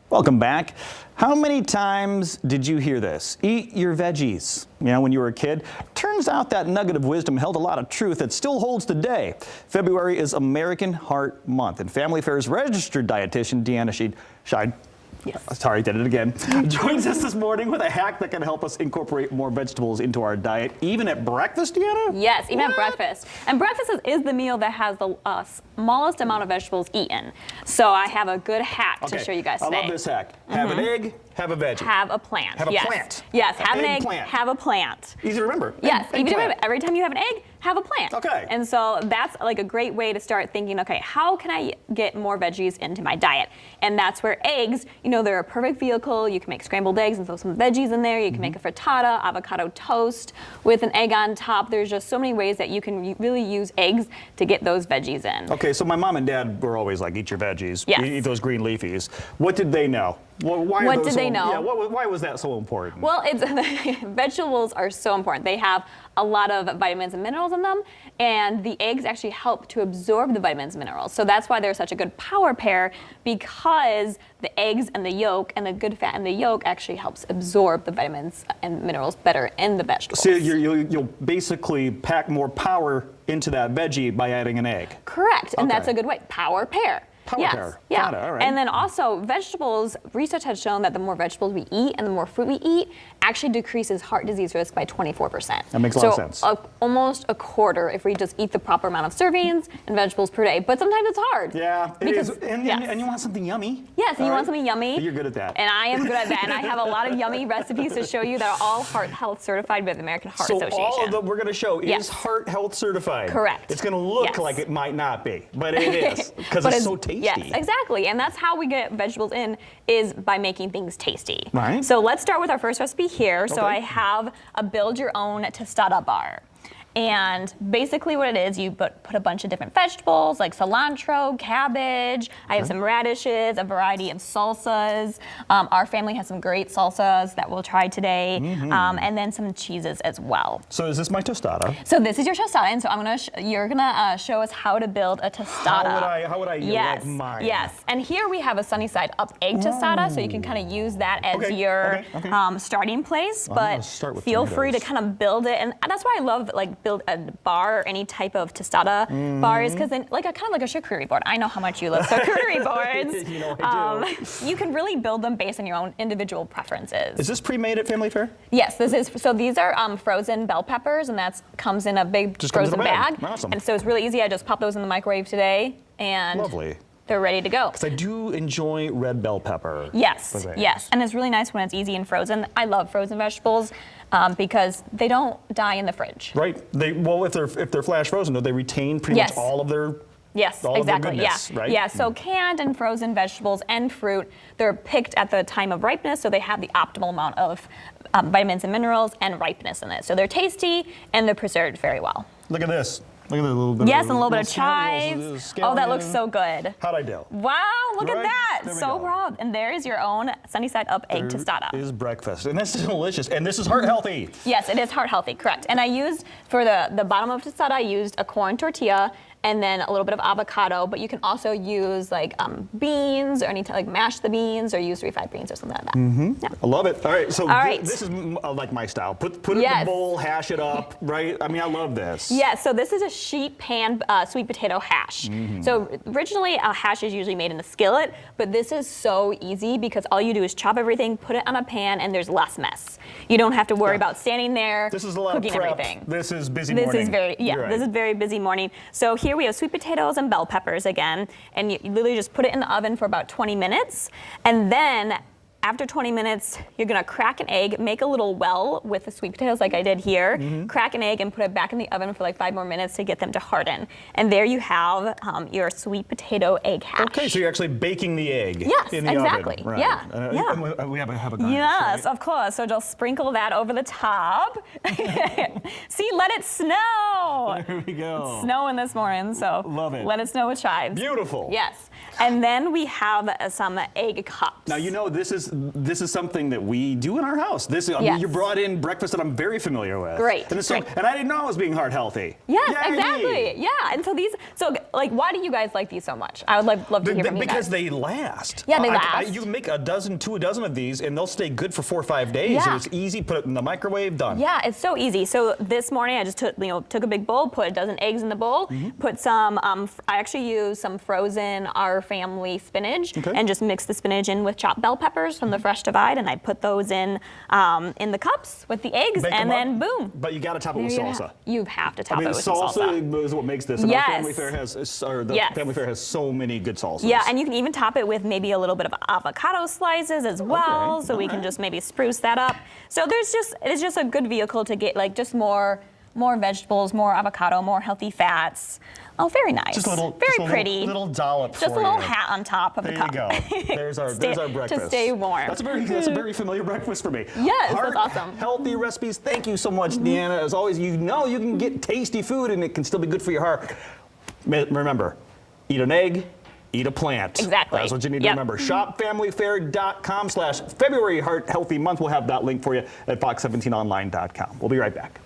Welcome back. How many times did you hear this? Eat your veggies. You know, when you were a kid. Turns out that nugget of wisdom held a lot of truth that still holds today. February is American Heart Month, and Family Fair's registered dietitian, Deanna Scheid, yes. Sorry, did it again. Joins us this morning with a hack that can help us incorporate more vegetables into our diet, even at breakfast, Deanna? Yes, even at breakfast. And breakfast is the meal that has the smallest amount of vegetables eaten. So I have a good hack to show you guys today. I love this hack. Have an egg, have a veggie. Have a plant. Have a plant. Yes, have an egg, plant. have a plant. Easy to remember. Yes, easy to remember. Every time you have an egg, have a plant. Okay. And so that's like a great way to start thinking, okay, how can I get more veggies into my diet? And that's where eggs, you know, they're a perfect vehicle. You can make scrambled eggs and throw some veggies in there. You can make a frittata, avocado toast with an egg on top. There's just so many ways that you can really use eggs to get those veggies in. Okay, so my mom and dad were always like, eat your veggies, yes. Eat those green leafies. What did they know? What did they know? Yeah, why was that so important? Well, vegetables are so important. They have a lot of vitamins and minerals in them, and the eggs actually help to absorb the vitamins and minerals. So that's why they're such a good power pair, because the eggs and the yolk and the good fat in the yolk actually helps absorb the vitamins and minerals better in the vegetables. So you'll basically pack more power into that veggie by adding an egg. Correct, and that's a good way. Power pair. Power pair. Yeah. Got it. All right. And then also vegetables, research has shown that the more vegetables we eat and the more fruit we eat actually decreases heart disease risk by 24%. That makes a lot of sense. Almost a quarter if we just eat the proper amount of servings and vegetables per day. But sometimes it's hard. Yeah, it because, is. And you want something yummy. Yes, and you want something yummy. But you're good at that. And I am good at that. And I have a lot of yummy recipes to show you that are all heart health certified by the American Heart Association. So all of them we're going to show is heart health certified. Correct. It's going to look like it might not be, but it is, because it's so tasty. Yes, exactly. And that's how we get vegetables in, is by making things tasty. Right. So let's start with our first recipe here. Okay. So I have a build your own tostada bar. And basically what it is, you put a bunch of different vegetables like cilantro, cabbage. I have some radishes, a variety of salsas. Our family has some great salsas that we'll try today, and then some cheeses as well. So is this my tostada? So this is your tostada, and so you're gonna show us how to build a tostada. How would I yes, like mine? Yes, and here we have a sunny side up egg tostada, so you can kind of use that as your starting place. But feel free to kind of build it, and that's why I love build a bar or any type of tostada bars, because then kind of like a charcuterie board. I know how much you love charcuterie boards. You know I do. You can really build them based on your own individual preferences. Is this pre-made at Family Fair? Yes, this is. So these are frozen bell peppers, and that comes in a big frozen bag. Awesome. And so it's really easy. I just pop those in the microwave today, and lovely. They're ready to go. Because I do enjoy red bell pepper. Yes, yes. And it's really nice when it's easy and frozen. I love frozen vegetables because they don't die in the fridge. Right. If they're flash frozen, they retain pretty much all of their exactly. Goodness, right? Yeah. So canned and frozen vegetables and fruit, they're picked at the time of ripeness, so they have the optimal amount of vitamins and minerals and ripeness in it. So they're tasty and they're preserved very well. Look at this. Look at that little bit. Yes, and a little bit of chives. Oh, that looks so good. How'd I do? Wow, look at that. So proud. And there's your own sunny side up egg tostada. It is breakfast, and this is delicious, and this is heart healthy. Yes, it is heart healthy, correct. And I used, for the bottom of tostada, I used a corn tortilla and then a little bit of avocado, but you can also use beans or mash the beans or use refried beans or something like that. Yeah. I love it. All right, so this is like my style. Put it in the bowl, hash it up, right? I mean, I love this. Yeah, so this is a sheet pan sweet potato hash. So originally a hash is usually made in a skillet, but this is so easy because all you do is chop everything, put it on a pan, and there's less mess. You don't have to worry about standing there cooking everything. This is busy morning. This is very busy morning. So here we have sweet potatoes and bell peppers again, and you literally just put it in the oven for about 20 minutes, and then after 20 minutes, you're gonna crack an egg, make a little well with the sweet potatoes like I did here, crack an egg and put it back in the oven for like 5 more minutes to get them to harden. And there you have your sweet potato egg hash. Okay, so you're actually baking the egg in the exactly. oven. Right. Yeah. And we have a garnish. Yes, right? of course. So just sprinkle that over the top. See, let it snow. There we go. It's snowing this morning, so love it. Let it snow with chives. Beautiful. Yes. And then we have some egg cups. Now you know this is this is something that we do in our house. Yes. You brought in breakfast that I'm very familiar with. Great, And, great. and I didn't know I was being heart healthy. Yes, Yay! exactly. Yeah, and so like, why do you guys like these so much? I would love to hear from you guys. Because they last. Yeah, they last. You can make a dozen of these, and they'll stay good for 4 or 5 days. Yeah. And it's easy. Put it in the microwave. Done. Yeah, it's so easy. So this morning I just took a big bowl, put a dozen eggs in the bowl, put some. I actually use some frozen Our Family spinach, and just mix the spinach in with chopped bell peppers from the Fresh Divide, and I put those in the cups with the eggs, and then boom. But you got to top it with salsa. You have to top it with salsa is what makes this. And Yes. Our Family Fare Family Fare has so many good salsas. Yeah, and you can even top it with maybe a little bit of avocado slices as well, so we can just maybe spruce that up. So it's just a good vehicle to get like just more vegetables, more avocado, more healthy fats. Oh, very nice. Just a little, very pretty. Little dollop just for a little you. hat on top of the cup. There you go. There's our breakfast. To stay warm. That's a very familiar breakfast for me. Yes, that's awesome. Healthy recipes. Thank you so much, Deanna. As always, you can get tasty food and it can still be good for your heart. Remember, eat an egg, eat a plant. Exactly. That's what you need to remember. ShopFamilyFare.com/February Heart Healthy Month. We'll have that link for you at fox17online.com. We'll be right back.